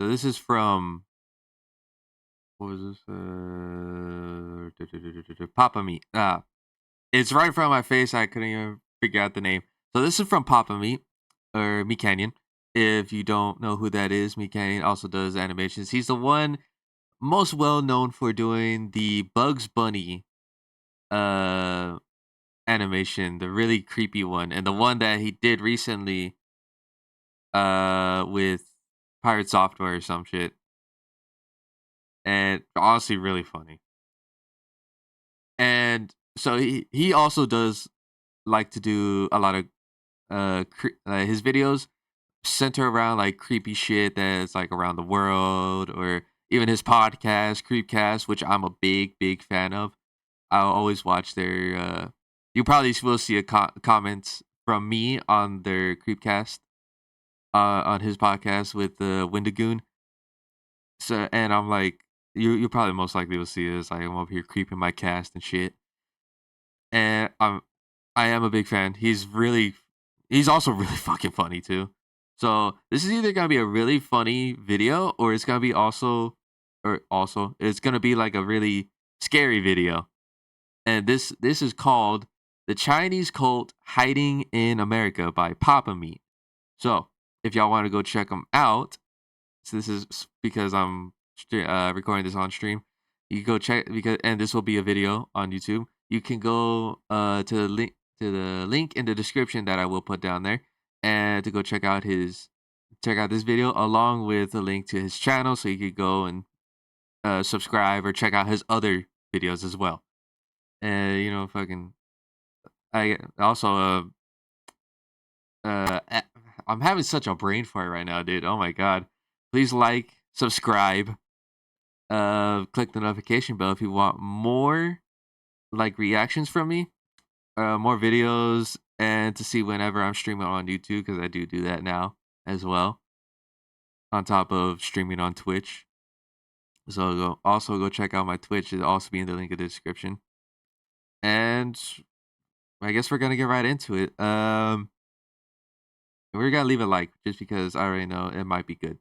So this is from what was this? Papa Meat. It's right in front of my face. I couldn't even figure out the name. So this is from Papa Meat or Meat Canyon. If you don't know who that is, Meat Canyon also does animations. He's the one most well known for doing the Bugs Bunny uh animation, the really creepy one, and the one that he did recently with Pirate Software or some shit. And honestly really funny. And so he also does like to do a lot of his videos center around like creepy shit that's like around the world, or even his podcast Creepcast, which I'm a big fan of. I'll always watch their you probably will see a comments from me on their Creepcast on his podcast with the Windigoon. So, and I'm like, you probably most likely will see this. Like, I'm over here creeping my cast and shit, and I am a big fan. He's also really fucking funny too. So this is either gonna be a really funny video, or it's gonna be also it's gonna be like a really scary video. And this is called "The Chinese Cult Hiding in America" by Papa Meat. So if y'all want to go check them out, so this is because I'm recording this on stream. You can go check, because and this will be a video on YouTube. You can go to the link in the description that I will put down there, and to go check out this video along with a link to his channel, so you could go and subscribe or check out his other videos as well. And fucking I also I'm having such a brain fart right now, dude. Oh my god. Please like, subscribe, click the notification bell if you want more like reactions from me, more videos, and to see whenever I'm streaming on YouTube, because I do that now as well, on top of streaming on Twitch. So also go check out my Twitch. It'll also be in the link in the description. And I guess we're gonna get right into it. We're gonna leave a like, just because I already know it might be good.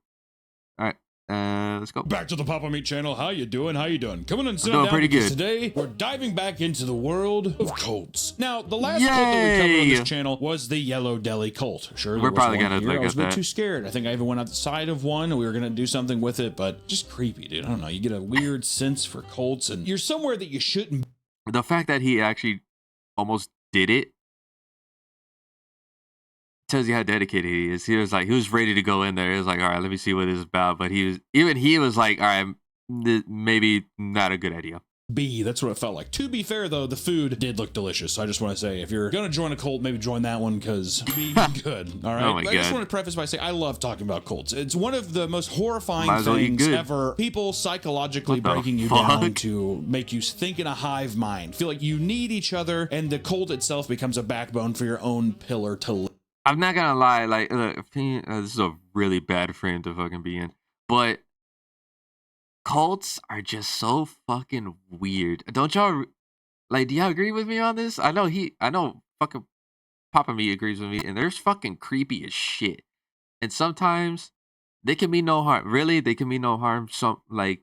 All right. Let's go. Back to the Papa Meat channel. How you doing? Come on and sit doing down, pretty because good. today we're diving back into the world of cults. Now, the last Yay! cult that we covered on this channel was the Yellow Deli cult. Sure, We're probably gonna look I was at a bit that. too scared. I think I even went outside of one, and we were gonna do something with it, but just creepy, dude. I don't know. You get a weird sense for cults, and you're somewhere that you shouldn't. The fact that he actually almost did it tells you how dedicated he is. He was ready to go in there. He was like, all right, let me see what this is about. But he was like, all right, maybe not a good idea. That's what it felt like. To be fair, though, the food did look delicious. So I just want to say, if you're gonna join a cult, maybe join that one, because be good. All right. Oh my I just God. want to preface by saying I love talking about cults. It's one of the most horrifying Might as well eat things good. ever. People psychologically What the breaking you fuck? down to make you think in a hive mind, feel like you need each other, and the cult itself becomes a backbone for your own pillar to live. I'm not gonna lie, like, look, this is a really bad frame to fucking be in, but cults are just so fucking weird. Don't y'all like? Do y'all agree with me on this? I know fucking Papa Me agrees with me, and they're fucking creepy as shit. And sometimes they can mean no harm. Really, they can mean no harm. Some like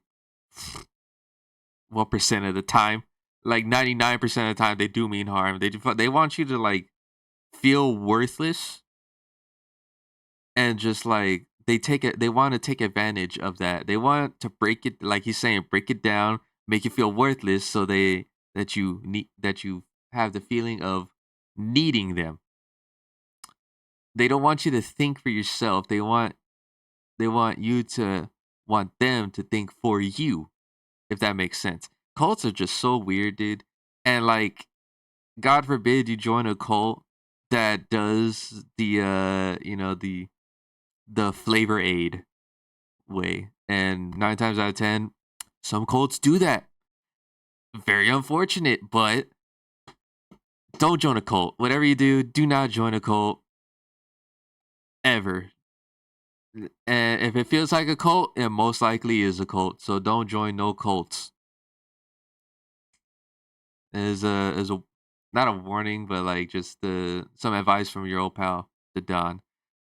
what percent of the time? Like 99% of the time, they do mean harm. They want you to like feel worthless, and just like they want to take advantage of that. They want to break it, like he's saying, break it down, make you feel worthless, so that you have the feeling of needing them. They don't want you to think for yourself. They want you to want them to think for you, if that makes sense. Cults are just so weird, dude. And like, God forbid you join a cult that does the flavor aid way. And 9 times out of 10, some cults do that. Very unfortunate, but don't join a cult. Whatever you do not join a cult ever. And if it feels like a cult, it most likely is a cult. So don't join no cults. Is a not a warning, but like just some advice from your old pal, Dadan.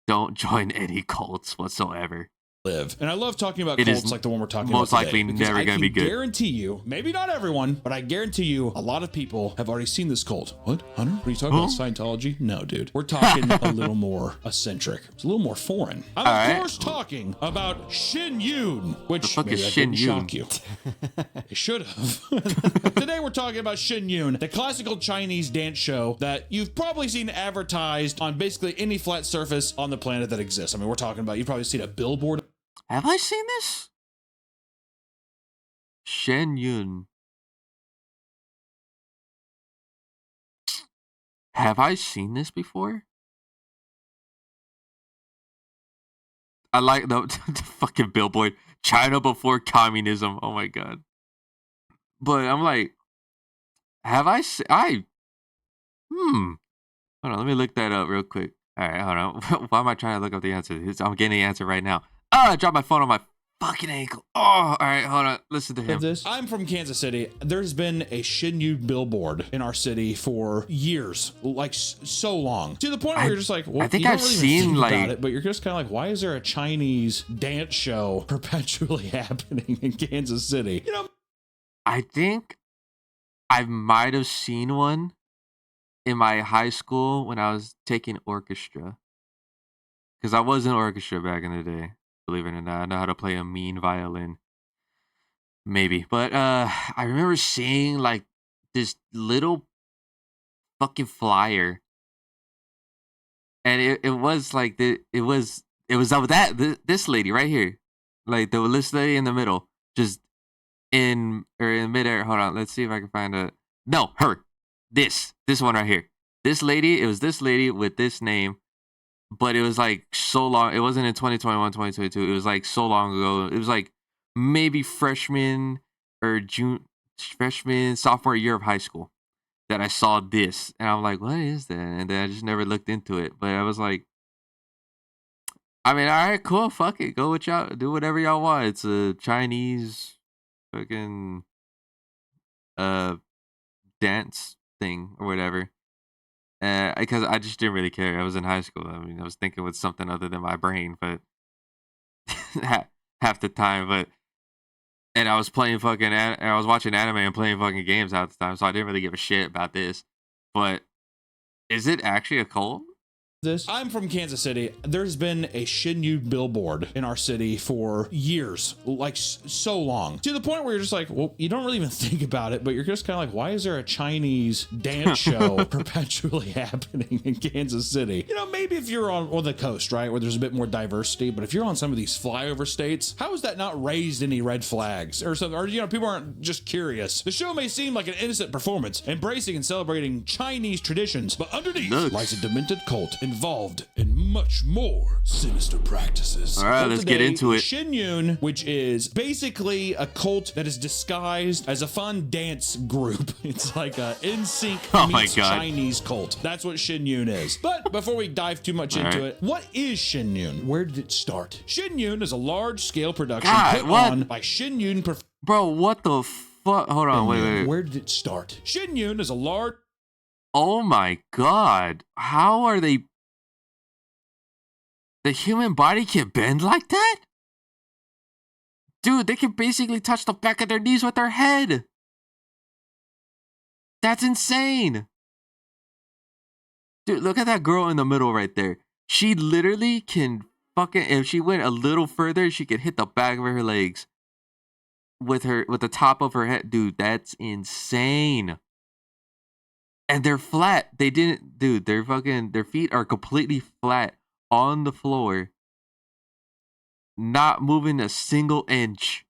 Don't join any cults whatsoever. live. And I love talking about It is cults like the one we're talking most about likely today, never gonna be good. I guarantee you, maybe not everyone, but I guarantee you a lot of people have already seen this cult. What, Hunter? What are you talking about, Scientology? No, dude. We're talking a little more eccentric. It's a little more foreign. I'm of course talking about Shin Yun, which maybe that didn't shock you. It should have. Today we're talking about Shin Yun, the classical Chinese dance show that you've probably seen advertised on basically any flat surface on the planet that exists. I mean, we're talking about, you've probably seen a billboard. Have I seen this? Shen Yun. Have I seen this before? I like the fucking billboard. China before communism. Oh my god. But I'm like, have I? Hold on, let me look that up real quick. All right, hold on. Why am I trying to look up the answer? I'm getting the answer right now. Oh, I dropped my phone on my fucking ankle. Oh, all right, hold on. Listen to him. I'm from Kansas City. There's been a Shin Yun billboard in our city for years, like so long, to the point where you're just like, well, I think you don't I've really seen think like about it, but you're just kind of like, why is there a Chinese dance show perpetually happening in Kansas City? You know, I think I might have seen one in my high school when I was taking orchestra, because I was in orchestra back in the day. Believe it or not, I know how to play a mean violin. Maybe. But I remember seeing like this little fucking flyer. And it was like it was of this lady right here. Like the this lady in the middle. Just in midair. Hold on, let's see if I can find a no, her. This one right here. This lady, it was this lady with this name. But it was like so long. It wasn't in 2021, 2022. It was like so long ago. It was like maybe freshman, sophomore year of high school that I saw this. And I'm like, what is that? And then I just never looked into it. But I was like, I mean, all right, cool. Fuck it. Go with y'all. Do whatever y'all want. It's a Chinese fucking dance thing or whatever. Because I just didn't really care. I was in high school. I mean, I was thinking with something other than my brain, but half the time. And I was playing fucking, I was watching anime and playing fucking games half the time, so I didn't really give a shit about this. But is it actually a cult? I'm from Kansas City. There's been a Shin Yun billboard in our city for years, like so long, to the point where you're just like, well, you don't really even think about it, but you're just kind of like, why is there a Chinese dance show perpetually happening in Kansas City? You know, maybe if you're on the coast, right, where there's a bit more diversity, but if you're on some of these flyover states, how has that not raised any red flags or something? Or, you know, people aren't just curious. The show may seem like an innocent performance, embracing and celebrating Chinese traditions, but underneath lies a demented cult involved in much more sinister practices. All right, let's get into it. Shin Yun, which is basically a cult that is disguised as a fun dance group. It's like a NSYNC meets Chinese cult. That's what Shin Yun is. But before we dive too much into it, what is Shin Yun? Where did it start? Shin Yun is a large-scale production put on by Shin Yun. Bro, what the fuck? Hold on, wait. Where did it start? Shin Yun is a large... Oh my god. How are they... The human body can bend like that? Dude, they can basically touch the back of their knees with their head. That's insane. Dude, look at that girl in the middle right there. She literally can fucking... If she went a little further, she could hit the back of her legs with the top of her head. Dude, that's insane. And they're flat. They didn't... Dude, their feet are completely flat on the floor, not moving a single inch.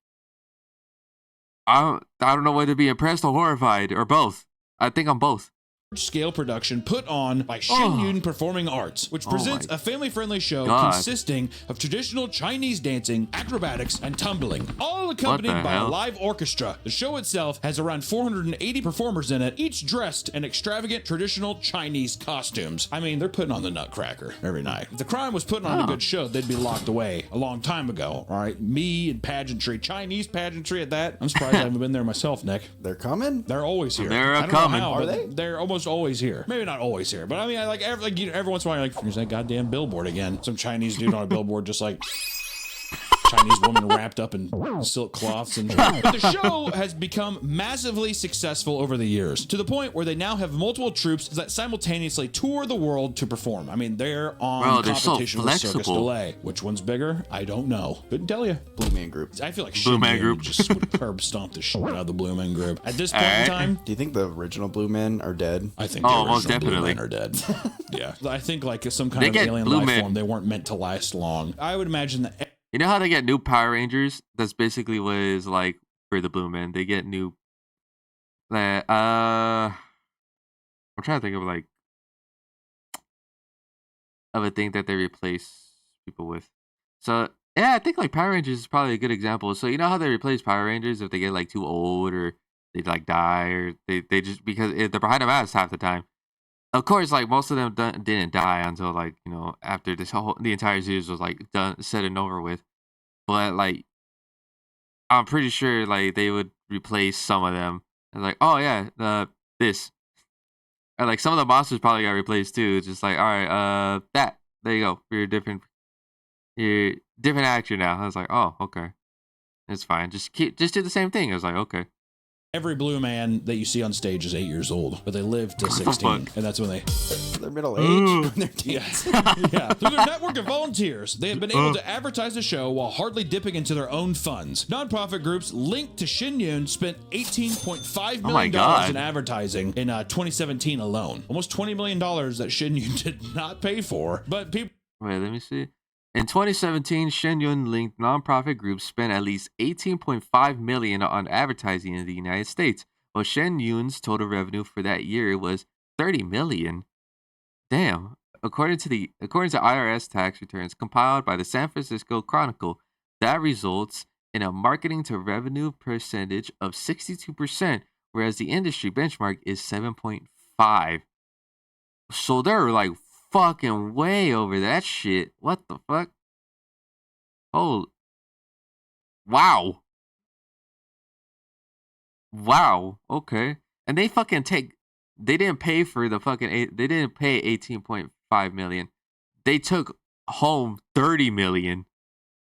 I don't know whether to be impressed or horrified or both. I think I'm both. Scale production put on by Shin Yun Performing Arts, which presents a family-friendly show consisting of traditional Chinese dancing, acrobatics, and tumbling, all accompanied by a live orchestra. The show itself has around 480 performers in it, each dressed in extravagant traditional Chinese costumes. I mean, they're putting on the Nutcracker every night. If the crime was putting on a good show, they'd be locked away a long time ago. All right, me and pageantry, Chinese pageantry at that. I'm surprised I haven't been there myself, Nick. They're coming? They're always here. They're coming. Are they? They're almost always here. Maybe not always here, but I mean, every once in a while, like, here's that goddamn billboard again. Some Chinese dude on a billboard just like... Chinese woman wrapped up in silk cloths and but the show has become massively successful over the years to the point where they now have multiple troops that simultaneously tour the world to perform. I mean, they're on competition with Circus Delay. Which one's bigger? I don't know. Couldn't tell you. Blue Man Group. I feel like Blue Man Group just would curb stomp the shit out of the Blue Man Group. At this point in time, do you think the original Blue Men are dead? I think the original Blue Men are dead. Yeah. I think like some kind of alien life form, they weren't meant to last long. I would imagine that. You know how they get new Power Rangers? That's basically what it's like for the Blue Men. They get new. I'm trying to think of a thing that they replace people with. So yeah, I think like Power Rangers is probably a good example. So you know how they replace Power Rangers if they get like too old or they like die or they just because they're behind a mask half the time. Of course, like most of them didn't die until like after the entire series was like done, said and over with. But like, I'm pretty sure like they would replace some of them. And like, oh yeah, this, and like some of the monsters probably got replaced too. It's just like, all right, there you go. You're a different actor now. I was like, oh okay, it's fine. Just do the same thing. I was like, okay. Every Blue Man that you see on stage is 8 years old, but they live to 16, and that's when they're middle aged. They're teens. Yeah. Through their network of volunteers, they have been able to advertise the show while hardly dipping into their own funds. Nonprofit groups linked to Shin Yun spent $18.5 million in advertising in 2017 alone. Almost $20 million that Shin Yun did not pay for, but people. Wait, let me see. In 2017, Shin Yun-linked nonprofit groups spent at least $18.5 million on advertising in the United States, while Shin Yun's total revenue for that year was $30 million. Damn. According to IRS tax returns compiled by the San Francisco Chronicle, that results in a marketing to revenue percentage of 62%, whereas the industry benchmark is 7.5. So they're like fucking way over that shit. What the fuck? Oh. Wow. Okay. And they fucking they didn't pay for the fucking they didn't pay 18.5 million. They took home 30 million.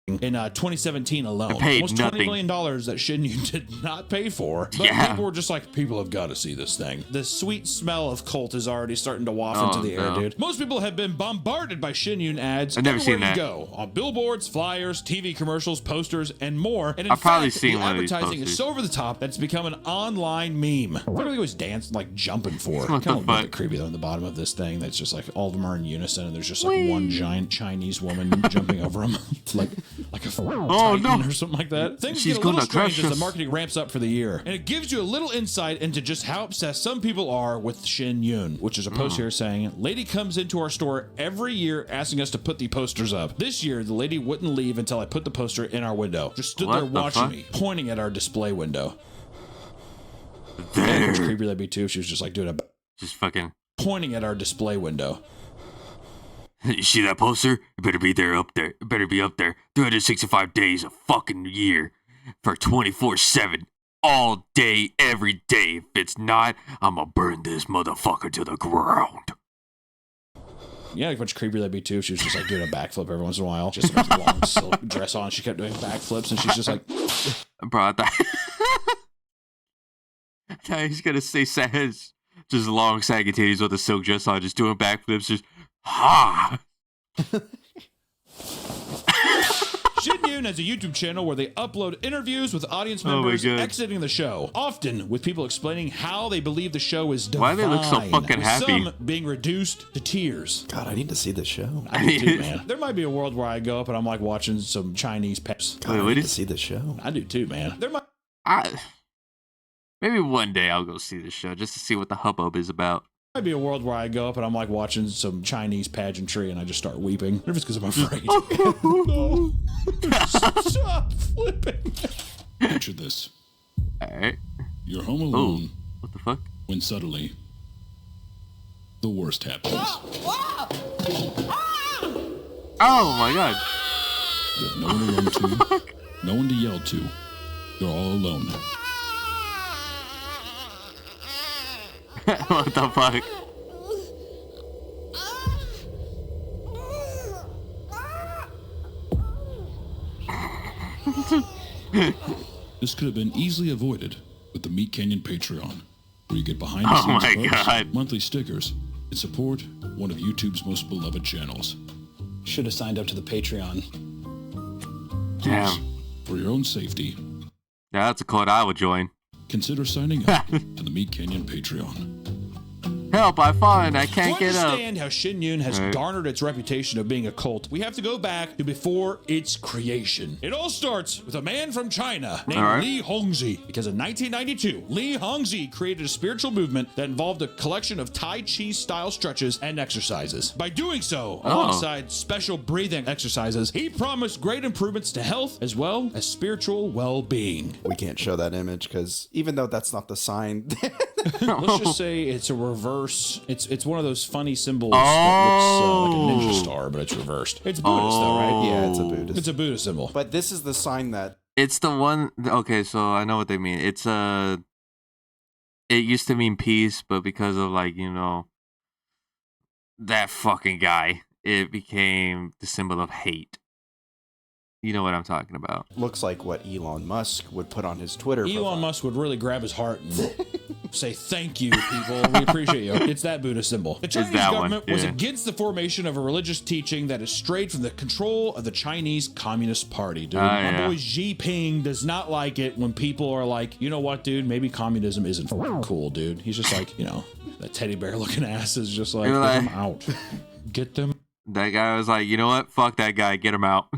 In 2017 alone, almost $20 million that Shin Yun did not pay for. But people were just like, people have got to see this thing. The sweet smell of cult is already starting to waft into the air, dude. Most people have been bombarded by Shin Yun ads. I've never seen that. Go on billboards, flyers, TV commercials, posters, and more. And in I've probably seen the one of these advertising is so over the top that it's become an online meme. What are they always dancing, like jumping for? Kind of a bit creepy though. In the bottom of this thing, that's just like all of them are in unison, and there's just like one giant Chinese woman jumping over them, like a Titan or something like that. Things get a little strange as the marketing ramps up for the year, and it gives you a little insight into just how obsessed some people are with Shin Yun, which is a post here saying, lady comes into our store every year asking us to put the posters up. This year, the lady wouldn't leave until I put the poster in our window. Just stood there watching me, pointing at our display window. How creepy that'd be too if she was just like doing just fucking pointing at our display window. You see that poster? It better be up there. It better be up there. 365 days a fucking year for 24/7. All day, every day. If it's not, I'ma burn this motherfucker to the ground. Yeah, like much creepier that'd be too if she was just like doing a backflip every once in a while. Just with a long silk dress on. She kept doing backflips and she's just like... Bro, I thought he's gonna say just long saggy titties with a silk dress on, just doing backflips, just... Ha! Shin Yun has a YouTube channel where they upload interviews with audience members exiting the show, often with people explaining how they believe the show is divine. Why do they look so fucking happy? Some being reduced to tears. God, I need to see this show. I do too, man. There might be a world where I go up and I'm like watching some Chinese peps. God, I need to see this show. I do too, man. Maybe one day I'll go see this show just to see what the hubbub is about. Might be a world where I go up and I'm like watching some Chinese pageantry and I just start weeping. Maybe it's because I'm afraid. No. Stop flipping. Picture this. Alright. You're home alone. What the fuck? When suddenly, the worst happens. Oh my god. You have no one to run to, no one to yell to. You're all alone. What the fuck? This could have been easily avoided with the Meat Canyon Patreon, where you get behind the Oh scenes my perks, God. monthly stickers, and support one of YouTube's most beloved channels. Should have signed up to the Patreon. Damn. For your own safety, Yeah, that's a code I would join. consider signing up to the Meat Canyon Patreon. Help, I find I To can't get up. understand how Shin Yun has Right. garnered its reputation of being a cult, we have to go back to before its creation. It all starts with a man from China named All right. Li Hongzhi, because in 1992, Li Hongzhi created a spiritual movement that involved a collection of Tai Chi style stretches and exercises. By doing so, alongside special breathing exercises, he promised great improvements to health as well as spiritual well-being. We can't show that image because even though that's not the sign, Let's just say it's a reverse. It's one of those funny symbols that looks like a ninja star, but it's reversed. It's Buddhist though, right? yeah, it's a Buddhist. It's a Buddhist symbol. But this is the sign that It's the one. Okay, so I know what they mean. It's it used to mean peace, but because of that fucking guy, it became the symbol of hate. You know what I'm talking about. looks like what Elon Musk would put on his Twitter Elon profile. Musk would really grab his heart and say, "Thank you, people. We appreciate you." It's that Buddhist symbol. The Chinese that one, government was yeah. against the formation of a religious teaching that has strayed from the control of the Chinese Communist Party, dude. My yeah. boy Xi Jinping does not like it when people are like, you know what, dude? Maybe communism isn't cool, dude. He's just like, that teddy bear looking ass is just like, You're get like- them out. Get them That guy was like, you know what? Fuck that guy. Get him out.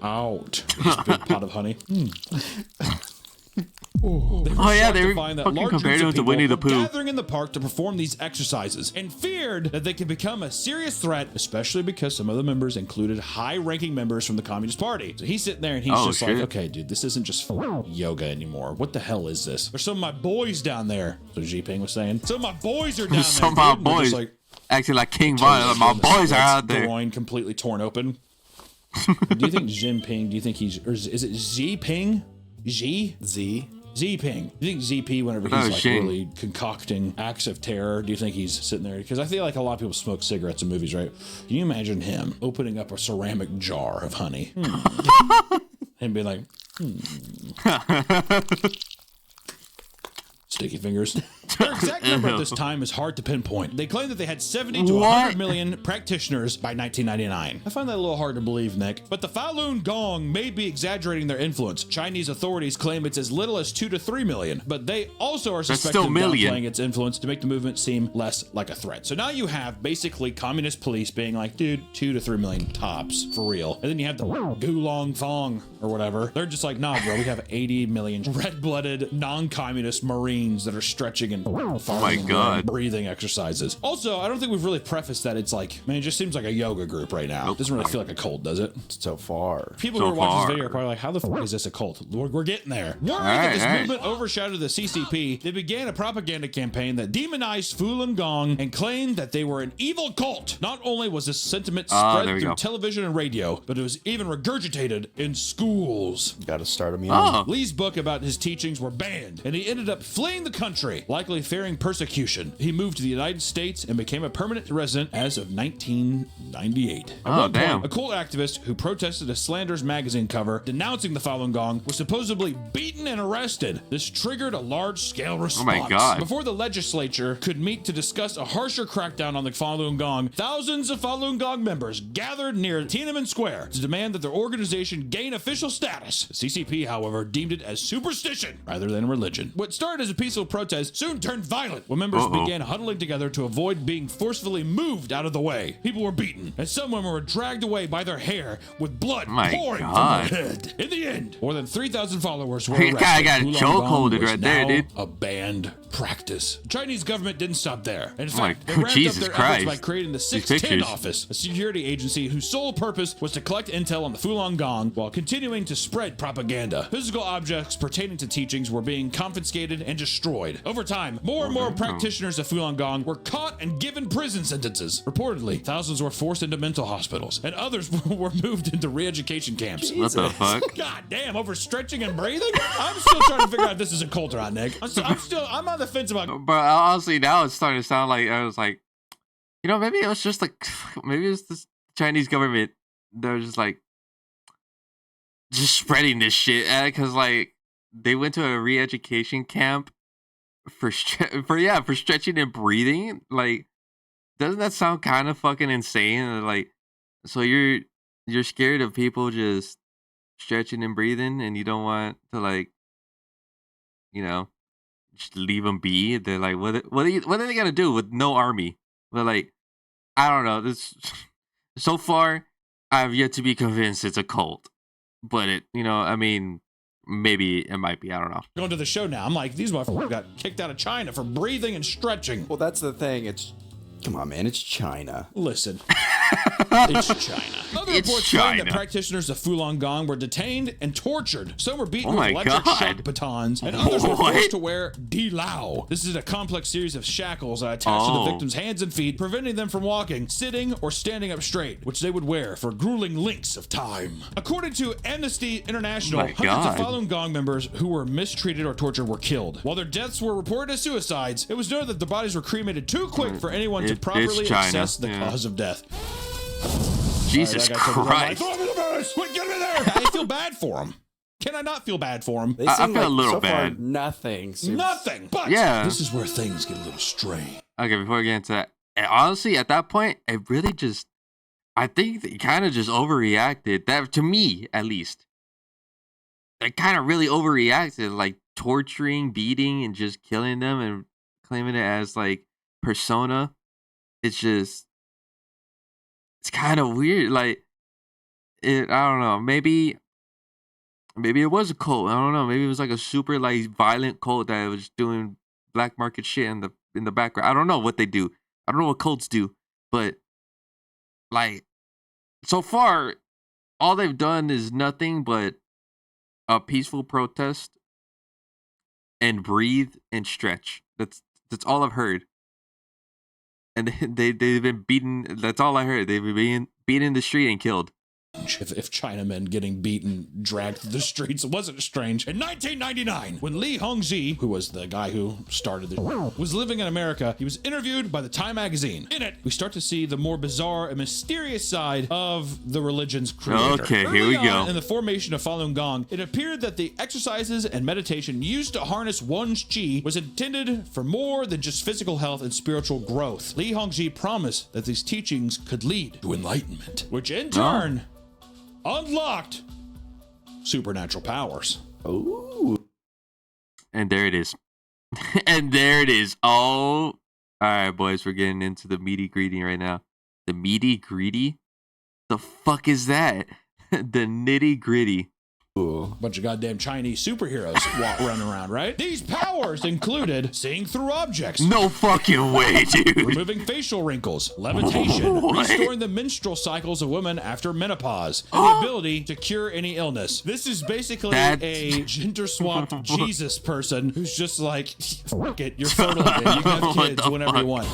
out. This big pot of honey. Oh, yeah, they shocked to were find that fucking large compared groups him of to people Winnie the were Pooh. gathering in the park to perform these exercises and feared that they could become a serious threat, especially because some of the members included high-ranking members from the Communist Party. So he's sitting there and he's Oh, just like, shit. okay, dude, this isn't just yoga anymore. What the hell is this? There's some of my boys down there. So Xi Jinping was saying, some of my boys are down there. Some of my dude. And they're just boys. like, Acting like King Violet. My the boys are splits, out there. Groin completely torn open. Do you think Jinping? Do you think he's, or is it Xi Ping? Xi? Z. Xi Ping. Do you think ZP, whenever Oh, he's like Xing. really concocting acts of terror, do you think he's sitting there? Because I feel like a lot of people smoke cigarettes in movies, right? Can you imagine him opening up a ceramic jar of honey and being like, sticky fingers. Their exact number at this time is hard to pinpoint. They claim that they had 70 to 100 What? million practitioners by 1999. I find that a little hard to believe, Nick. But the Falun Gong may be exaggerating their influence. Chinese authorities claim it's as little as 2 to 3 million, but they also are suspected still of million. downplaying its influence to make the movement seem less like a threat. So now you have basically communist police being like, dude, 2 to 3 million tops, for real. And then you have the Gulong Fong or whatever. They're just like, nah, bro, we have 80 million red-blooded, non-communist Marines that are stretching and my God. breathing exercises. Also, I don't think we've really prefaced that it's like, man, it just seems like a yoga group right now. It doesn't really feel like a cult, does it? So far. People So who are watching far. this video are probably like, how the fuck is this a cult? We're getting there. Worried right, that this all right. movement overshadowed the CCP, they began a propaganda campaign that demonized Falun Gong and claimed that they were an evil cult. Not only was this sentiment there spread we through go. television and radio, but it was even regurgitated in schools. Got to start him young. Oh. Lee's book about his teachings were banned, and he ended up fleeing the country, likely fearing persecution. He moved to the United States and became a permanent resident as of 1998. At Oh, one damn. point, a cult activist who protested a Slanders magazine cover denouncing the Falun Gong was supposedly beaten and arrested. This triggered a large-scale response. my God. Before the legislature could meet to discuss a harsher crackdown on the Falun Gong, thousands of Falun Gong members gathered near Tiananmen Square to demand that their organization gain official status. The CCP, however, deemed it as superstition rather than religion. What started as a peaceful protest soon turned violent when members began huddling together to avoid being forcefully moved out of the way. People were beaten, and some women were dragged away by their hair with blood My pouring God. from their head. In the end, more than 3,000 followers were He arrested. kinda got Falun chokeholded Gong was right there, now dude. a banned practice. The Chinese government didn't stop there. In my- fact, they ramped Jesus up their Christ. efforts by creating the 610 pictures. office, a security agency whose sole purpose was to collect intel on the Falun Gong while continuing to spread propaganda. Physical objects pertaining to teachings were being confiscated and destroyed. Over time, more and more practitioners of Falun Gong were caught and given prison sentences. Reportedly, thousands were forced into mental hospitals, and others were moved into re-education camps. What the fuck? God damn, overstretching and breathing? I'm still trying to figure out if this is a cult or not, Nick. I'm on the fence about. But honestly, now it's starting to sound like I was like, maybe it was just like, maybe it was this Chinese government. They're just like, just spreading this shit because like they went to a re-education camp for stretching and breathing. Like, doesn't that sound kind of fucking insane? Like, so you're scared of people just stretching and breathing, and you don't want to like, you know, just leave them be. They're like, what are they gonna do with no army? But like, I don't know. This so far, I've yet to be convinced it's a cult. But it, I mean, maybe it might be. I don't know. Going to the show now. I'm like, these motherfuckers got kicked out of China for breathing and stretching. Well, that's the thing. Come on, man. It's China. Listen. It's China. Other It's reports claim that China. practitioners of Falun Gong were detained and tortured. Some were beaten Oh with my electric God. shock batons, and others were What? forced to wear Di-Lao. This is a complex series of shackles attached to the victim's hands and feet, preventing them from walking, sitting, or standing up straight, which they would wear for grueling lengths of time. According to Amnesty International, My hundreds of God. Falun Gong members who were mistreated or tortured were killed. While their deaths were reported as suicides, it was noted that the bodies were cremated too quick for anyone to It's properly China, assess the yeah. cause of death. Jesus That guy took it. I'm like, Christ. throw him in the furnace! Quick, get him in there! I feel bad for him. Can I not feel bad for him? They I seem feel a little so far, bad. nothing. seems- Nothing. But Yeah. this is where things get a little strange. Okay, before we get into that, and honestly, at that point, it really just, I think they kind of just overreacted. That, to me, at least, they kind of really overreacted, like torturing, beating, and just killing them and claiming it as like persona. It's just, it's kind of weird. Like, I don't know. Maybe it was a cult. I don't know. Maybe it was like a super like violent cult that was doing black market shit in the background. I don't know what they do. I don't know what cults do, but like so far, all they've done is nothing but a peaceful protest and breathe and stretch. That's all I've heard. And they've been beaten. That's all I heard. They've been beaten in the street and killed. If Chinamen getting beaten, dragged through the streets wasn't strange. In 1999, when Li Hongzhi, who was the guy who started the was living in America, he was interviewed by the Time magazine. In it, we start to see the more bizarre and mysterious side of the religion's creator. Okay, here Early we on go. in the formation of Falun Gong, it appeared that the exercises and meditation used to harness one's chi was intended for more than just physical health and spiritual growth. Li Hongzhi promised that these teachings could lead to enlightenment, which in turn unlocked supernatural powers. Ooh. And there it is. And there it is. Oh, all right, boys. We're getting into the meaty greedy right now. The meaty greedy? The fuck is that? The nitty gritty. Ooh. Bunch of goddamn Chinese superheroes running around, right? These powers included seeing through objects, No fucking way, dude. removing facial wrinkles, levitation, What? restoring the menstrual cycles of women after menopause, and the ability to cure any illness. This is basically That- a gender-swapped Jesus person who's just like, fuck it, you're fertile again. You can have What kids the whenever you fuck? want.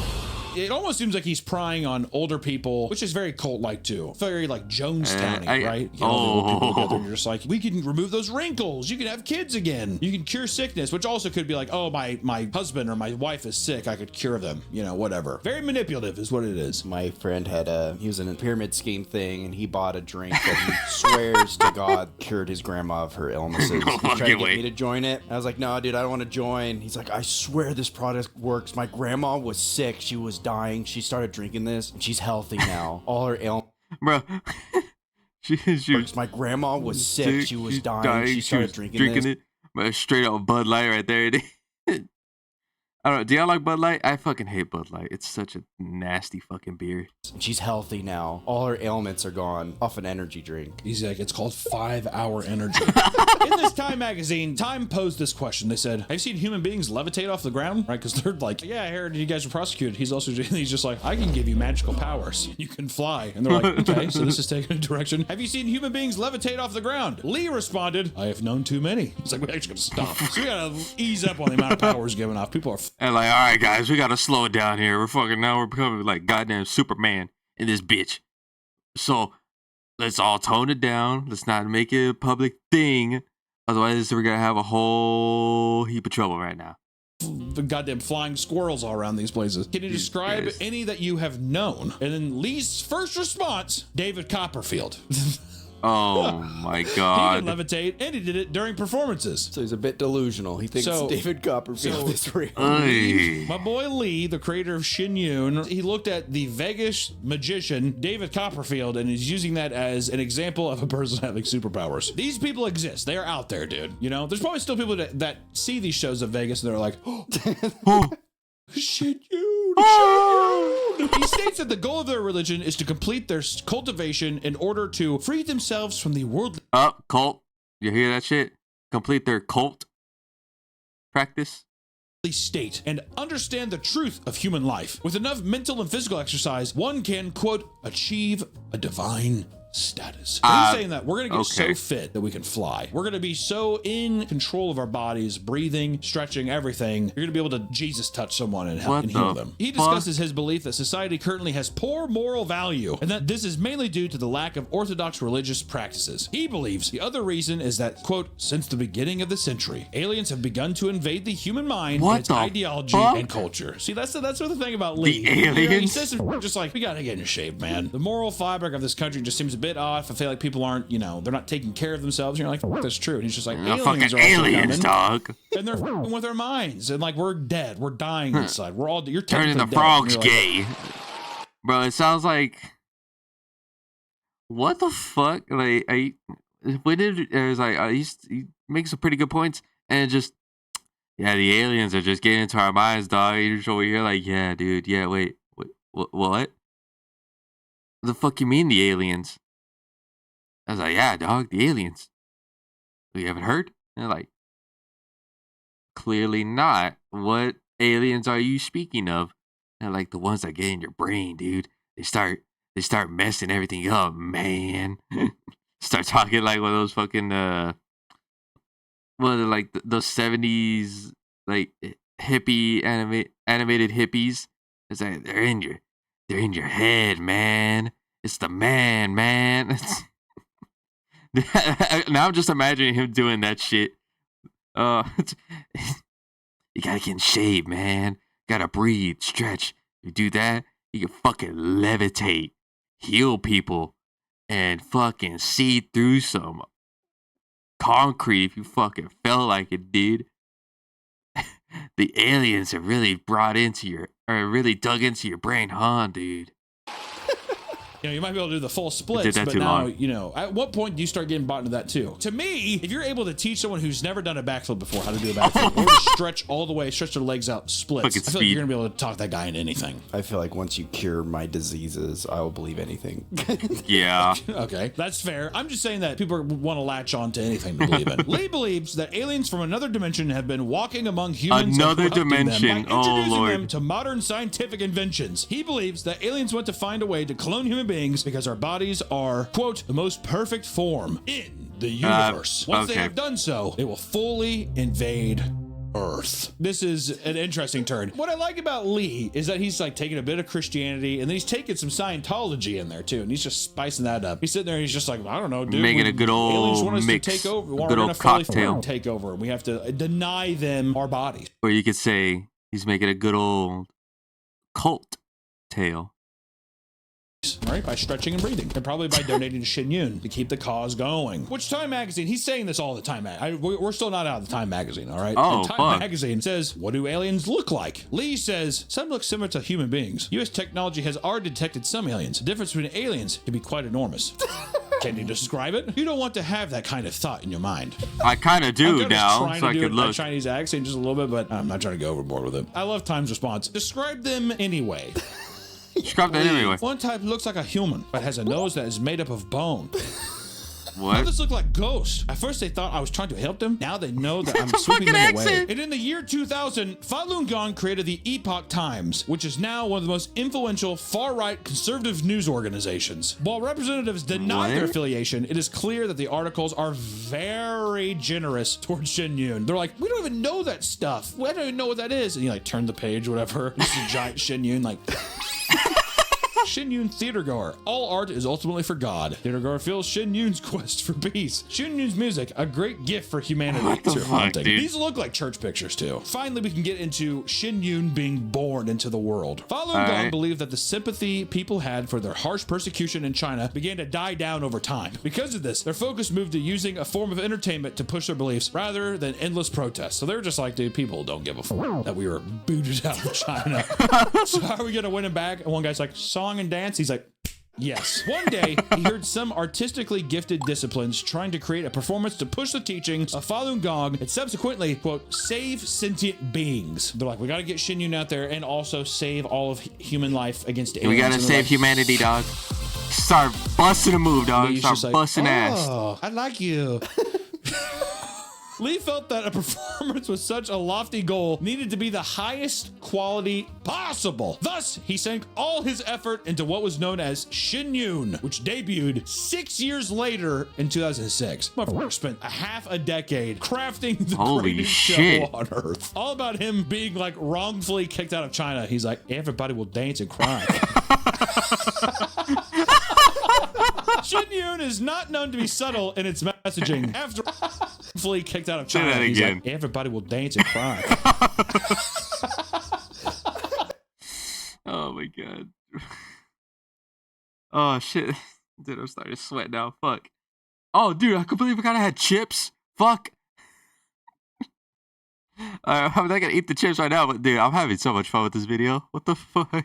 It almost seems like he's prying on older people, which is very cult-like too. Very like Jonestown-y, right? You know, the old people together, and you're just like, we can remove those wrinkles. You can have kids again. You can cure sickness, which also could be like, oh, my husband or my wife is sick. I could cure them. You know, whatever. Very manipulative is what it is. My friend he was in a pyramid scheme thing, and he bought a drink that he swears to God cured his grandma of her illnesses. He tried to fucking get way. me to join it. I was like, no, dude, I don't want to join. He's like, I swear this product works. My grandma was sick. She was dying. She started drinking this, and she's healthy now. All her ailments. Bro. she was My grandma was sick. She was dying. She started was drinking this. it. But straight up Bud Light right there. I don't know. Do y'all like Bud Light? I fucking hate Bud Light. It's such a nasty fucking beer. She's healthy now. All her ailments are gone off an energy drink. He's like, it's called 5-hour energy. In this Time magazine, Time posed this question. They said, have you seen human beings levitate off the ground? Right? Because they're like, yeah, I heard you guys were prosecuted. He's just like, I can give you magical powers. You can fly. And they're like, okay, so this is taking a direction. Have you seen human beings levitate off the ground? Lee responded, I have known too many. He's like, we actually gotta stop. So we gotta ease up on the amount of powers given off. People are And like, all right, guys, we gotta slow it down here. We're becoming like goddamn Superman in this bitch. So let's all tone it down. Let's not make it a public thing. Otherwise, we're gonna have a whole heap of trouble right now. the goddamn flying squirrels all around these places. Can you describe any that you have known? And then Lee's first response, David Copperfield. Oh my He can god. levitate, and he did it during performances. So he's a bit delusional. He thinks So- David Copperfield so- is real. Ay. My boy Lee, the creator of Shin Yun, he looked at the Vegas magician David Copperfield and is using that as an example of a person having superpowers. These people exist. They are out there, dude. You know, there's probably still people that see these shows of Vegas and they're like, oh, Shin Yun, Shin Yun. He states that the goal of their religion is to complete their cultivation in order to free themselves from the worldly Cult. You hear that shit? Complete their cult practice. state and understand the truth of human life. With enough mental and physical exercise, one can, quote, achieve a divine status. He's saying that we're going to get so fit that we can fly. We're going to be so in control of our bodies, breathing, stretching, everything. You're going to be able to Jesus touch someone and help and heal them. He discusses his belief that society currently has poor moral value and that this is mainly due to the lack of orthodox religious practices. He believes the other reason is that, quote, since the beginning of the century, aliens have begun to invade the human mind and its ideology and culture. See, that's what the thing about Lee. The aliens? He says just like, we got to get in shape, man. The moral fabric of this country just seems a bit off. I feel like people aren't, they're not taking care of themselves. And you're like, that's true. And he's just like, aliens Fucking are also aliens, coming, dog. and they're f***ing with our minds. And like, we're dead. We're dying inside. We're all, you're Turning the technically dead. frogs And you're like, gay. Bro, it sounds like, what the fuck? Like, when it was like, he makes some pretty good points, and just, yeah, the aliens are just getting into our minds, dog. You're just over here like, yeah, dude, yeah, wait, what? What the fuck you mean the aliens? I was like, yeah, dog, the aliens. You haven't heard? And they're like, clearly not. What aliens are you speaking of? And they're like, the ones that get in your brain, dude. They start messing everything up, man. Start talking like one of those fucking those 70s like hippie animated hippies. It's like they're in your head, man. It's the man. Now I'm just imagining him doing that shit. You gotta get in shape, man. Gotta breathe, stretch. You do that, you can fucking levitate, heal people, and fucking see through some concrete if you fucking felt like it, dude. The aliens have really really dug into your brain, huh, dude? You might be able to do the full splits, Did that but too now, long. at what point do you start getting bought into that too? To me, if you're able to teach someone who's never done a backflip before how to do a backflip, or to stretch all the way, stretch their legs out, splits, Fucking I feel like you're going to be able to talk that guy into anything. I feel like once you cure my diseases, I will believe anything. Yeah. Okay, that's fair. I'm just saying that people want to latch on to anything to believe in. Lee believes that aliens from another dimension have been walking among humans Another and corrupting dimension. them by Oh, introducing Lord. them to modern scientific inventions. He believes that aliens want to find a way to clone human beings because our bodies are, quote, the most perfect form in the universe. Once they okay. have done so, they will fully invade Earth. This is an interesting turn. What I like about Lee is that he's like taking a bit of Christianity and then he's taking some Scientology in there too, and he's just spicing that up. He's sitting there and he's just like, I don't know, dude. Making a good old aliens want us mix, to take over. good We're old gonna fully cocktail. take over, and we have to deny them our bodies. Or you could say he's making a good old cult tale. Right, by stretching and breathing, and probably by donating to Shin Yun to keep the cause going. Which Time Magazine, he's saying this all the time. We're still not out of the Time Magazine, all right? Oh, and Time fuck. Magazine says, what do aliens look like? Lee says, some look similar to human beings. U.S. technology has already detected some aliens. The difference between aliens can be quite enormous. Can you describe it? You don't want to have that kind of thought in your mind. I kind of I'm do kinda now, trying so to I do could a look. Chinese accent just a little bit, but I'm not trying to go overboard with it. I love Time's response. Describe them anyway. Scrap that anyway. One type looks like a human, but has a nose that is made up of bone. What? Others look like ghosts. At first they thought I was trying to help them. Now they know that I'm That's a sweeping fucking them away. accent. And in the year 2000, Falun Gong created the Epoch Times, which is now one of the most influential far-right conservative news organizations. While representatives deny their What? affiliation, it is clear that the articles are very generous towards Shin Yun. They're like, we don't even know that stuff. We don't even know what that is. And you like turn the page, whatever. This is a giant Shin Yun, like... Shin Yun theatergoer. All art is ultimately for God. Theatergoer feels Shin Yun's quest for peace. Shin Yun's music, a great gift for humanity. What the It's fuck, haunting. dude? These look like church pictures too. Finally, we can get into Shin Yun being born into the world. Falun Gong right. believed that the sympathy people had for their harsh persecution in China began to die down over time. Because of this, their focus moved to using a form of entertainment to push their beliefs rather than endless protests. So they're just like, dude, people don't give a fuck that we were booted out of China. So how are we gonna win him back? And one guy's like, song and dance. He's like, yes. One day, he heard some artistically gifted disciplines trying to create a performance to push the teachings of Falun Gong and subsequently, quote, save sentient beings. They're like, we got to get Shin Yun out there and also save all of human life against aliens. We gotta And they're save like, humanity, dog. Start busting a move, dog. Lee's Start just like, busting ass. oh, I like you. Lee felt that a performance with such a lofty goal needed to be the highest quality possible. Thus, he sank all his effort into what was known as Shin Yun, which debuted 6 years later in 2006. Motherfucker spent a half a decade crafting the Holy greatest shit. show on earth. All about him being like wrongfully kicked out of China. He's like, everybody will dance and cry. Shin Yun is not known to be subtle in its messaging. After fully kicked out of China, that he's again. like, everybody will dance and cry. Oh my god. Oh shit. Dude, I'm starting to sweat now. Fuck. Oh, dude, I completely forgot I had chips. Fuck. I'm not gonna eat the chips right now, but dude, I'm having so much fun with this video. What the fuck?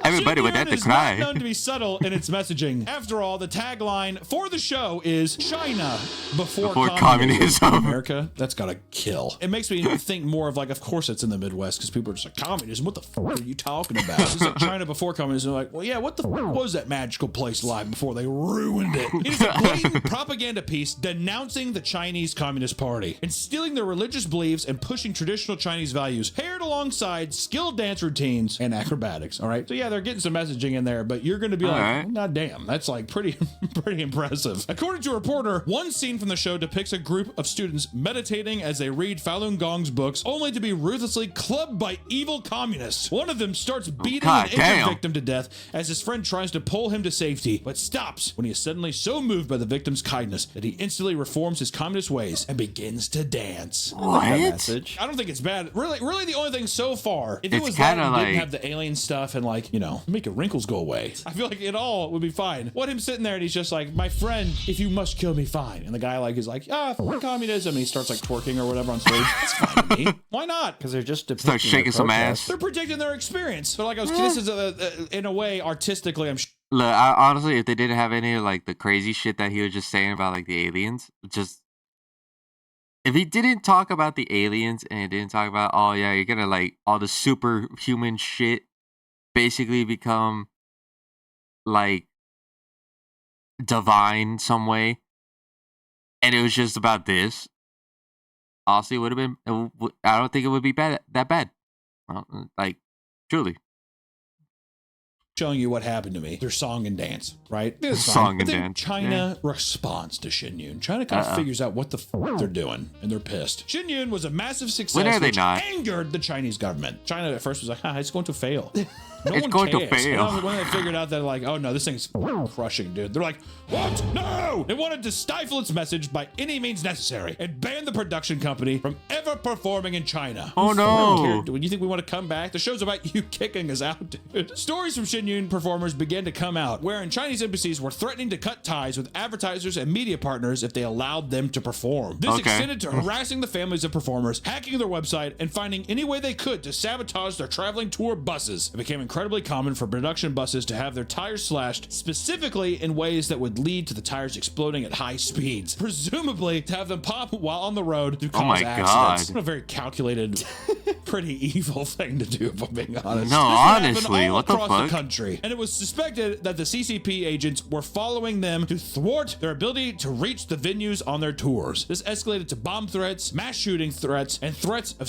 Everybody would Shin have Yun to is not cry. known to be subtle in its messaging. After all, the tagline for the show is China before communism. America, that's gotta kill. It makes me think more of like, of course it's in the Midwest because people are just like, communism, what the fuck are you talking about? It's like China before communism. Like, well, yeah, what the fuck was that magical place like before they ruined it? It is a blatant propaganda piece denouncing the Chinese Communist Party, instilling their religious beliefs and pushing traditional Chinese values, paired alongside skilled dance routines and acrobatics. All right, so yeah, they're getting some messaging in there, but you're going to be like, right. God damn, that's like pretty impressive. According to a reporter, one scene from the show depicts a group of students meditating as they read Falun Gong's books, only to be ruthlessly clubbed by evil communists. One of them starts beating God an injured damn. victim to death as his friend tries to pull him to safety, but stops when he is suddenly so moved by the victim's kindness that he instantly reforms his communist ways and begins to dance. That What? message. I don't think it's bad. Really, the only thing so far, if it It's was that kinda and didn't like- have the alien stuff and like, you know, make your wrinkles go away, I feel like it all would be fine. What him sitting there and he's just like, my friend, if you must kill me, fine. And the guy like is like, f communism, and he starts like twerking or whatever on stage. That's fine to me. Why not? Because they're just Start depicting shaking their some protest. ass. They're predicting their experience. But like I was, this is in a way artistically, I'm Look, honestly, if they didn't have any of like the crazy shit that he was just saying about like the aliens, just if he didn't talk about the aliens and he didn't talk about, oh yeah, you're gonna like all the superhuman shit basically become like divine some way, and it was just about this, honestly, it would have been. I don't think it would be that bad. Like, truly. showing you what happened to me. Their song and dance, right? It's fine. Song But and then dance, China responds to Shin Yun. China kind of figures out what the fuck they're doing, and they're pissed. Shin Yun was a massive success, When are they which not? angered the Chinese government. China at first was like, it's going to fail. No It's one going to cares. fail. And then when they figured out that, like, oh no, this thing's crushing, dude. They're like, what? No! They wanted to stifle its message by any means necessary and ban the production company from ever performing in China. Oh, no. Care, do you think we want to come back? The show's about you kicking us out, dude. Stories from Shin Yun performers began to come out, wherein Chinese embassies were threatening to cut ties with advertisers and media partners if they allowed them to perform. This Okay. extended to harassing the families of performers, hacking their website, and finding any way they could to sabotage their traveling tour buses. It became incredibly common for production buses to have their tires slashed, specifically in ways that would lead to the tires exploding at high speeds, presumably to have them pop while on the road to cause my accidents. God. What a very calculated, pretty evil thing to do, if I'm being honest. No, This would happen honestly, all what the across fuck? country, and it was suspected that the CCP agents were following them to thwart their ability to reach the venues on their tours. This escalated to bomb threats, mass shooting threats, and threats of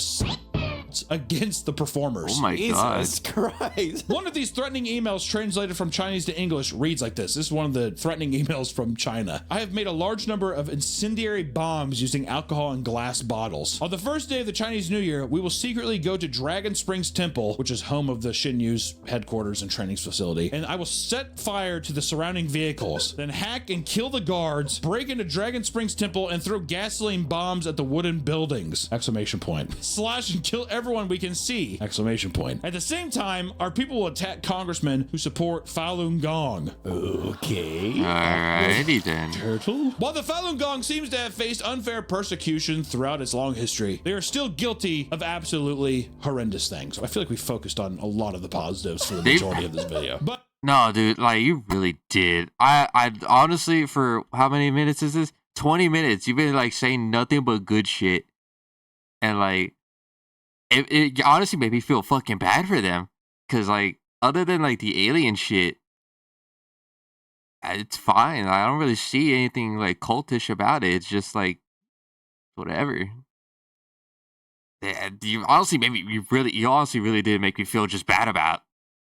against the performers. Oh my god. Jesus Christ. One of these threatening emails translated from Chinese to English reads like this. This is one of the threatening emails from China. I have made a large number of incendiary bombs using alcohol and glass bottles. On the first day of the Chinese New Year, we will secretly go to Dragon Springs Temple, which is home of the Shinyu's headquarters and training facility, and I will set fire to the surrounding vehicles, then hack and kill the guards, break into Dragon Springs Temple, and throw gasoline bombs at the wooden buildings! Exclamation point. Slash and kill everyone we can see! Exclamation point. At the same time, our people will attack congressmen who support Falun Gong. Okay. Alrighty then. Turtle? While the Falun Gong seems to have faced unfair persecution throughout its long history, they are still guilty of absolutely horrendous things. I feel like we focused on a lot of the positives for the majority of this video. But No, dude, like you really did. I honestly, for how many minutes is this? 20 minutes. You've been like saying nothing but good shit. And like, it honestly made me feel fucking bad for them. Cause like, other than like the alien shit, it's fine. I don't really see anything like cultish about it. It's just like, whatever. Yeah, you honestly really did make me feel just bad about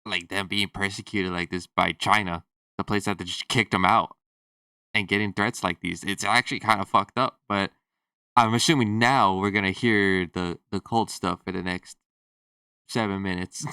like them being persecuted like this by China, the place that they just kicked them out, and getting threats like these. It's actually kind of fucked up, but I'm assuming now we're gonna hear the cult stuff for the next 7 minutes.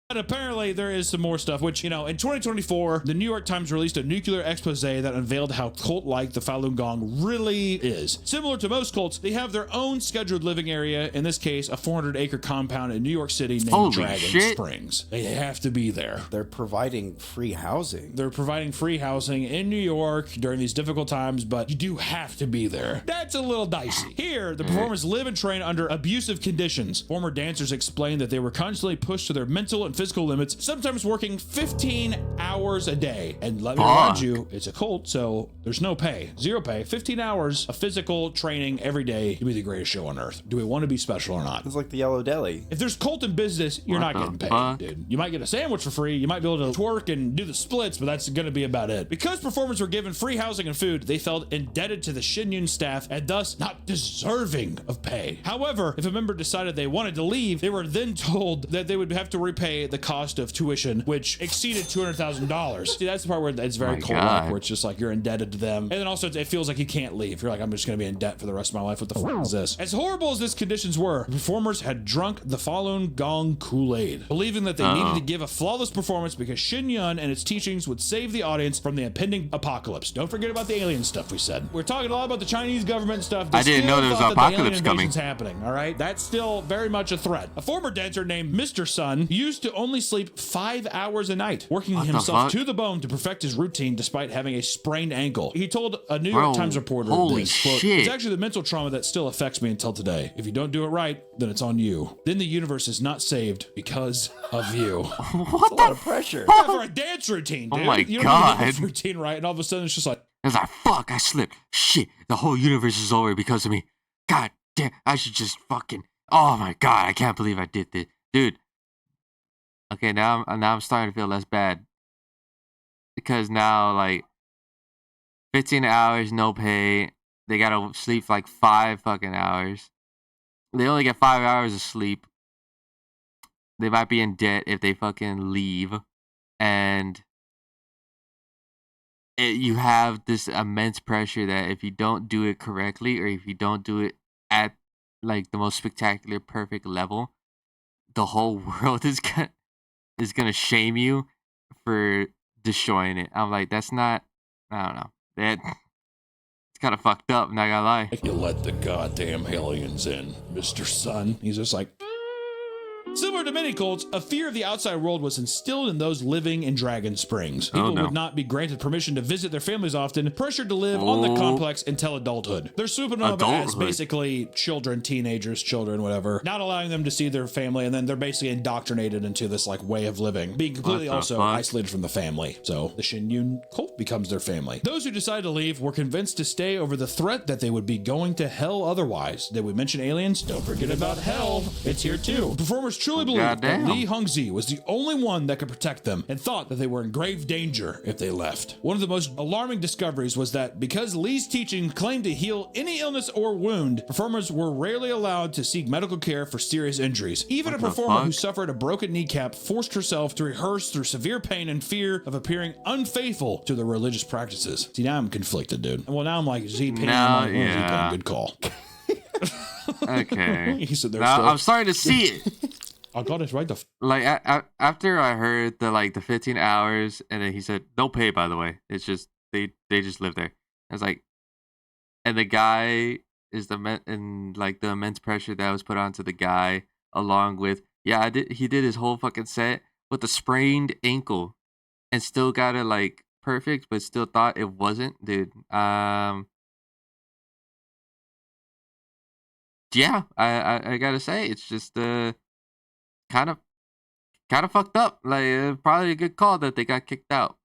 But apparently there is some more stuff, which, in 2024, the New York Times released a nuclear expose that unveiled how cult-like the Falun Gong really is. Similar to most cults, they have their own scheduled living area, in this case, a 400-acre compound in New York City named Holy Dragon shit. Springs. They have to be there. They're providing free housing. They're providing free housing in New York during these difficult times, but you do have to be there. That's a little dicey. Here, the performers live and train under abusive conditions. Former dancers explained that they were constantly pushed to their mental and physical limits, sometimes working 15 hours a day. And let me remind you, it's a cult, so there's no pay. Zero pay. 15 hours of physical training every day to be the greatest show on earth. Do we want to be special or not? It's like the Yellow Deli. If there's cult in business, you're not getting paid, dude. You might get a sandwich for free. You might be able to twerk and do the splits, but that's going to be about it. Because performers were given free housing and food, they felt indebted to the Shinyun staff and thus not deserving of pay. However, if a member decided they wanted to leave, they were then told that they would have to repay the cost of tuition, which exceeded $200,000. See, that's the part where it's very cult-like, where it's just like you're indebted to them. And then also it feels like you can't leave. You're like, I'm just going to be in debt for the rest of my life. What the fuck is this? As horrible as these conditions were, the performers had drunk the Falun Gong Kool-Aid, believing that they needed to give a flawless performance because Shinyun and its teachings would save the audience from the impending apocalypse. Don't forget about the alien stuff we said. We're talking a lot about the Chinese government stuff. I didn't know there was an apocalypse coming. Happening, all right? That's still very much a threat. A former dancer named Mr. Sun used to only sleep 5 hours a night, working himself to the bone to perfect his routine despite having a sprained ankle. He told a New York Times reporter this, quote, "It's actually the mental trauma that still affects me until today. If you don't do it right, then it's on you. Then the universe is not saved because of you." What? That's a lot of pressure. Yeah, for a dance routine, dude. Oh my you don't God. Get a routine right, and all of a sudden it's just like, I was like, fuck, I slipped. Shit, the whole universe is over because of me. God damn, I should just fucking, oh my God, I can't believe I did this. Dude. Okay, now I'm starting to feel less bad. Because now, like, 15 hours, no pay. They gotta sleep for like 5 fucking hours. They only get 5 hours of sleep. They might be in debt if they fucking leave. And you have this immense pressure that if you don't do it correctly, or if you don't do it at like the most spectacular, perfect level, the whole world is gonna shame you for destroying it. I'm like, that's not, I don't know. It's kind of fucked up, not gonna lie. you let the goddamn aliens in, Mr. Sun. He's just like, similar to many cults, a fear of the outside world was instilled in those living in Dragon Springs. People would not be granted permission to visit their families often, pressured to live on the complex until adulthood. They're swooping them up as basically children, teenagers, children, whatever, not allowing them to see their family, and then they're basically indoctrinated into this like way of living, being completely also isolated from the family. So the Shinyun cult becomes their family. Those who decided to leave were convinced to stay over the threat that they would be going to hell otherwise. Did we mention aliens? Don't forget about hell. It's here too. Performers truly believed that Goddamn. Li Hongzhi was the only one that could protect them and thought that they were in grave danger if they left. One of the most alarming discoveries was that because Li's teaching claimed to heal any illness or wound, performers were rarely allowed to seek medical care for serious injuries. Even What a the performer fuck? who suffered a broken kneecap forced herself to rehearse through severe pain and fear of appearing unfaithful to their religious practices. See, now I'm conflicted, dude. Well, now I'm like, Z-Pain, Now, I'm like, oh, yeah. Z-Pain, good call. Okay. He said, Now I'm starting to see it. I got it right the Like after I heard the 15 hours, and then he said no pay. By the way, it's just they just live there. I was like, and the guy is the immense pressure that was put onto the guy, along with he did his whole fucking set with a sprained ankle, and still got it like perfect, but still thought it wasn't, dude. Yeah, I gotta say it's just kind of fucked up. Like probably a good call that they got kicked out.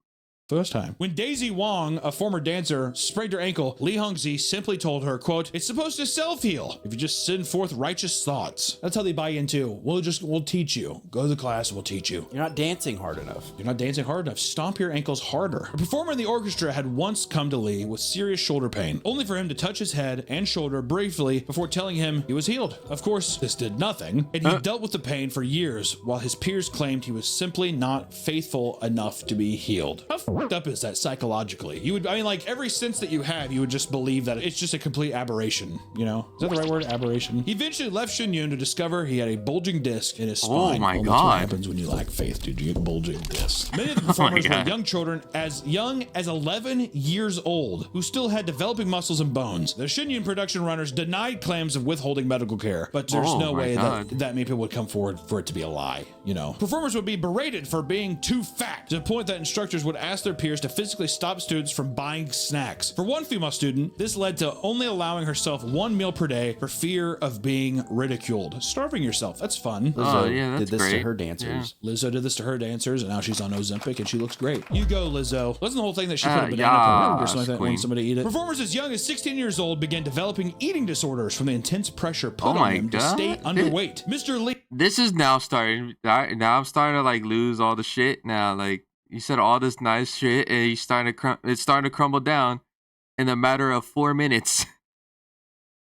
first time. When Daisy Wong, a former dancer, sprained her ankle, Li Hongzhi simply told her, quote, "It's supposed to self-heal if you just send forth righteous thoughts." That's how they buy into. We'll teach you. Go to the class, we'll teach you. You're not dancing hard enough. You're not dancing hard enough. Stomp your ankles harder. A performer in the orchestra had once come to Li with serious shoulder pain, only for him to touch his head and shoulder briefly before telling him he was healed. Of course, this did nothing, and he dealt with the pain for years while his peers claimed he was simply not faithful enough to be healed. How fucked up is that psychologically? Like every sense that you have, you would just believe that it's just a complete aberration, you know? Is that the right word? Aberration? He eventually left Shenyun to discover he had a bulging disc in his spine. Oh my Well, that's God. what happens when you lack faith, dude. You get bulging discs. Many of the performers were God. young children as young as 11 years old who still had developing muscles and bones. The Shenyun production runners denied claims of withholding medical care, but there's Oh no my way God. that many people would come forward for it to be a lie, you know? Performers would be berated for being too fat, to the point that instructors would ask their peers to physically stop students from buying snacks. For one female student, this led to only allowing herself one meal per day for fear of being ridiculed. Starving yourself, that's fun. Oh, yeah, that's did this to great. her dancers. Lizzo did this to her dancers, and now she's on Ozempic, and she looks great. You go, Lizzo. Wasn't the whole thing that she put a banana yeah, up her or something like that when queen. somebody eat it? Performers as young as 16 years old began developing eating disorders from the intense pressure put Oh on my them to God. stay underweight. Mr. Lee This is now starting. Now I'm starting to like lose all the shit. Now, like you said, all this nice shit, and it's starting to crumble down in a matter of 4 minutes.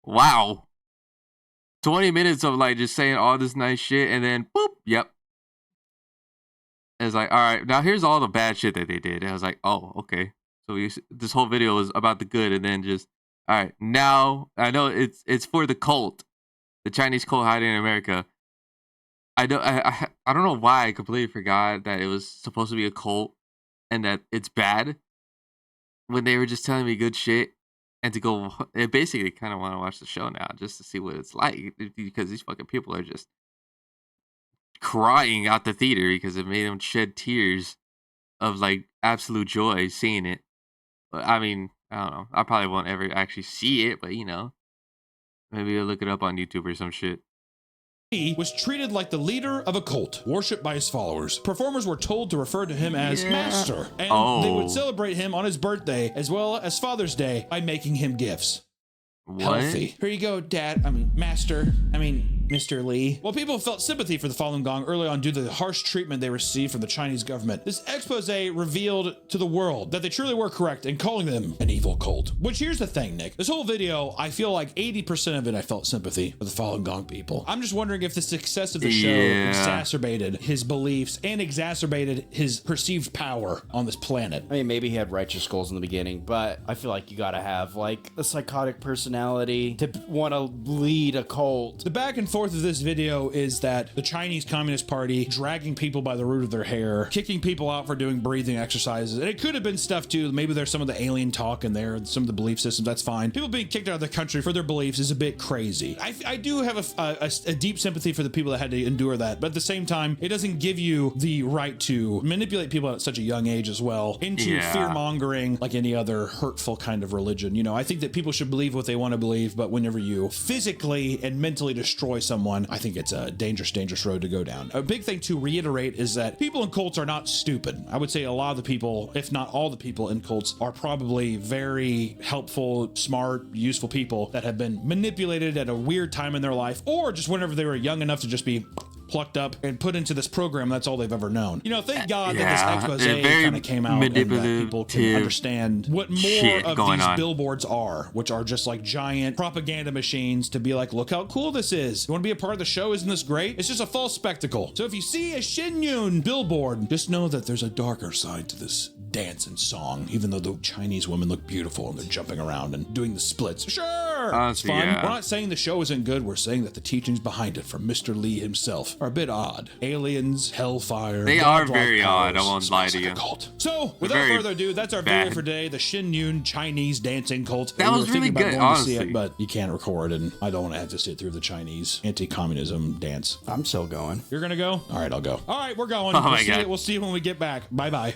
Wow, 20 minutes of like just saying all this nice shit, and then boop, yep. It's like, all right, now here's all the bad shit that they did. And I was like, oh, okay. So this whole video was about the good, and then just all right. Now I know it's for the cult, the Chinese cult hiding in America. I don't know why I completely forgot that it was supposed to be a cult and that it's bad when they were just telling me good shit, and to go I basically kind of want to watch the show now just to see what it's like, because these fucking people are just crying out the theater because it made them shed tears of like absolute joy seeing it. But I mean, I don't know. I probably won't ever actually see it, but you know, maybe I'll look it up on YouTube or some shit. was treated like the leader of a cult, worshipped by his followers. Performers were told to refer to him as Yeah. Master, and they would celebrate him on his birthday as well as Father's Day by making him gifts. What? Healthy. Here you go, Dad. Master. Mr. Lee. While people felt sympathy for the Falun Gong early on due to the harsh treatment they received from the Chinese government, this expose revealed to the world that they truly were correct in calling them an evil cult. Which, here's the thing, Nick. This whole video, I feel like 80% of it I felt sympathy for the Falun Gong people. I'm just wondering if the success of the show exacerbated his beliefs and exacerbated his perceived power on this planet. I mean, maybe he had righteous goals in the beginning, but I feel like you gotta have like a psychotic personality to want to lead a cult. The back and forth of this video is that the Chinese Communist Party dragging people by the root of their hair, kicking people out for doing breathing exercises. And it could have been stuff too. Maybe there's some of the alien talk in there, some of the belief systems. That's fine. People being kicked out of the country for their beliefs is a bit crazy. I do have a deep sympathy for the people that had to endure that. But at the same time, it doesn't give you the right to manipulate people at such a young age as well into fear mongering like any other hurtful kind of religion. You know, I think that people should believe what they want to believe, but whenever you physically and mentally destroy someone, I think it's a dangerous road to go down. A big thing to reiterate is that people in cults are not stupid. I would say a lot of the people, if not all the people in cults, are probably very helpful, smart, useful people that have been manipulated at a weird time in their life, or just whenever they were young enough to just be plucked up and put into this program. That's all they've ever known. You know, thank God that Yeah, this expose they're very kind of came out and that people can manipulative understand what more shit of going these on. billboards are, which are just like giant propaganda machines to be like, look how cool this is. You want to be a part of the show? Isn't this great? It's just a false spectacle. So if you see a Shenyun billboard, just know that there's a darker side to this dance and song, even though the Chinese women look beautiful and they're jumping around and doing the splits. Sure, Honestly, it's fun. yeah. We're not saying the show isn't good. We're saying that the teachings behind it from Mr. Lee himself are a bit odd. Aliens, hellfire. They are godlike very odd, I powers. won't lie Smells to like a you. cult. So, without Very further ado, that's our bad. video for today. The Shenyun Chinese dancing cult. That We was were thinking really about good, going to see honestly. it, but you can't record, and I don't want to have to sit through the Chinese anti-communism dance. I'm still going. You're gonna go? All right, I'll go. All right, we're going. Oh we'll my see God. it. We'll see you when we get back. Bye-bye.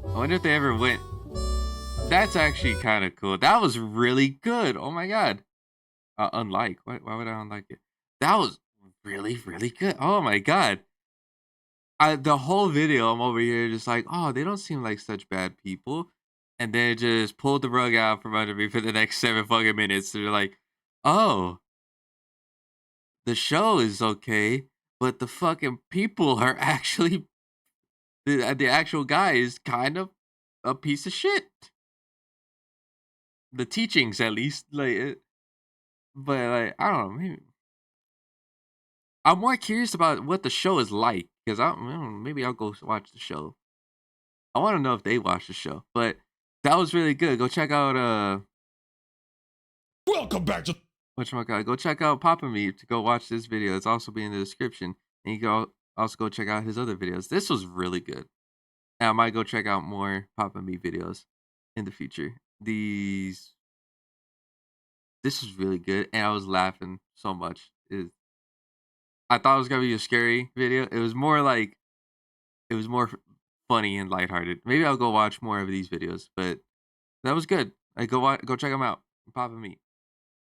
I wonder if they ever went. That's actually kind of cool. That was really good. Oh my god. Unlike. Why would I unlike it? That was really, really good. Oh my god. The whole video, I'm over here just like, oh, they don't seem like such bad people. And then it just pulled the rug out from under me for the next 7 fucking minutes. They're like, oh, the show is okay, but the fucking people are actually the actual guy is kind of a piece of shit. The teachings, at least, but like I don't know, maybe I'm more curious about what the show is like because maybe I'll go watch the show. I want to know if they watch the show, but that was really good. Go check out Welcome back to. whatchamacallit, go check out Papa Me to go watch this video. It's also be in the description, and you can also go check out his other videos. This was really good. And I might go check out more Papa Me videos in the future. This was really good, and I was laughing so much. I thought it was gonna be a scary video. It was more funny and lighthearted. Maybe I'll go watch more of these videos, but that was good. Go check them out. Papa Me.